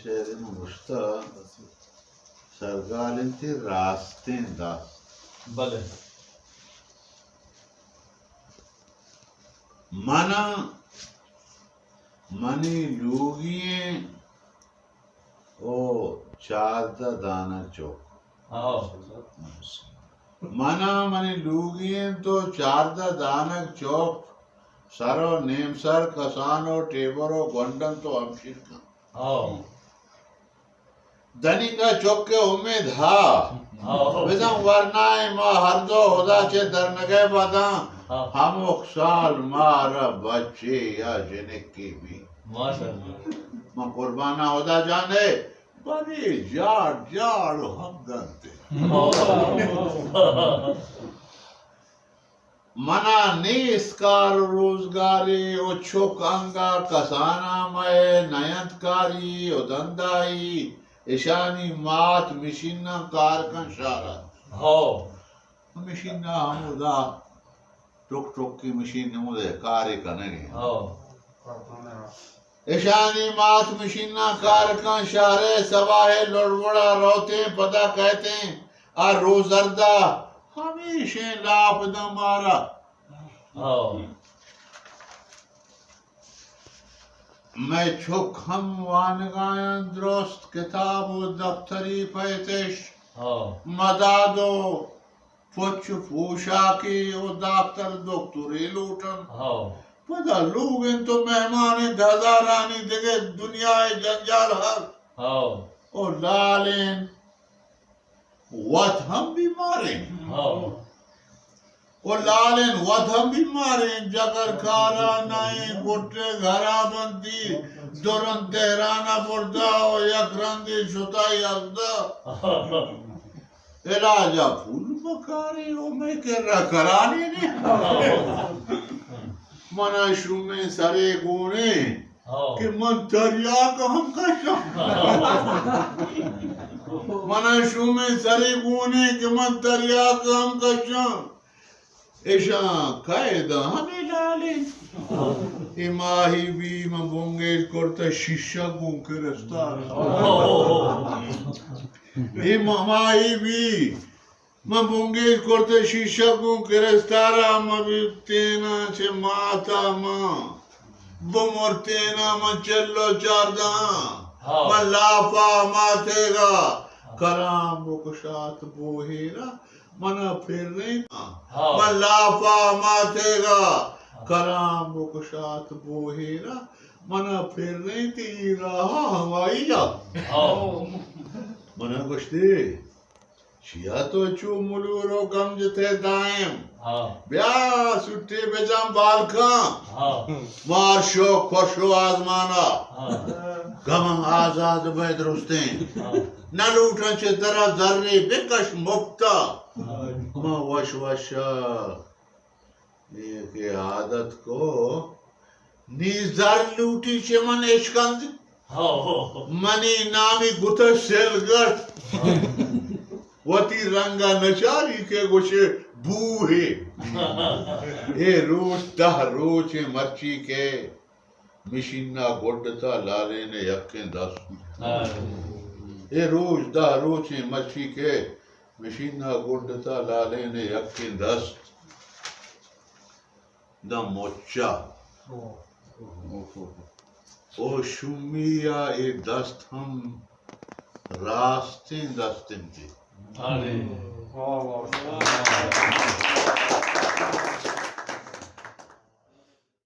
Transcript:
şehrin usta sergalinti rastin das. بله منی لوگییں او چاردہ دانہ چوک منی لوگییں تو چاردہ دانک چوک سرو نیم سر کسانو ٹیبرو گونڈن تو ہمشیر کا دنی کا چوک کے امید ہا ویزم ورنائی ما ہر دو خدا چے درنگے بداں ہم اکسال مارا بچے یا جنک کی بھی ماں قربانہ خدا جانے بڑی جاڑ جاڑ ہم گنتے منا نیس کار روزگاری اچھوک انگا کسانا مئے نیندکاری ادندائی اشانی مات مشینہ کارکن شارت مشینہ ہمودا ٹک ٹک کی مشین ہمودے کاری کنگی اشانی مات مشینہ کارکن شارے سواہے لڑوڑا روتے پدا کہتے ہیں اور روزردہ ہمیشہ لاپ دمارا میں چھک ہم وانگائیں درست کتاب و دفتری پیتش مدادو پچ پوشاکی و داکتر دکتری لوٹن پدا لوگ ان تو مہمان دھزارانی دیگے دنیا جنجال ہر اور لالین وط ہم بیماریں اور لالین وط ہم بیماریں جگر کارا نائیں گھٹے گھرا بندی دورن تہرانا پڑتا اور یک رندی شتائی ازدہ علاجہ پھول بکاری ہو میں کرا کرانی نہیں منا شومیں سرے گونے کہ من تریاک ہم کشا منا شومیں سرے گونے کہ من تریاک ہم کشا ایشان قائدہ ہمیں ڈالیں ماہی بھی من بونگیل کرتا شیشہ گون کے رستار ماہی بھی من بونگیل کرتا شیشہ گون کے رستار مبیتینا چھے ماتا ماں بمرتینا من چلو چارداں من لافا ماتے گا کرام بکشات بوہیرا منا پھر نہیں من لافا ماتے گا کرام بکشات بوہیرا منا پھر نہیں تیرا ہوائی جا منا گشتے شیا تو چو ملورو گمجتے دائم بیا سٹے بیجام بالکاں مار شو خوشو آزمانا گمم آزاد بید رستیں نہ لوٹن چے درہ ذرے بکش مکتا ما وش وشا یہ کہ عادت کو نیز در لوٹی چے من اشکند منی نامی گتش سلگت وطی رنگا نچاری کے گوشے بوہے اے روچ دہ روچ مرچی کے مشینہ گوڑتا لالے نے یقین دس اے روچ دہ روچ مرچی کے مشینہ گوڑتا لالے نے یقین دس دا موچا او شمیہ اے دست ہم راستیں دستیں تھی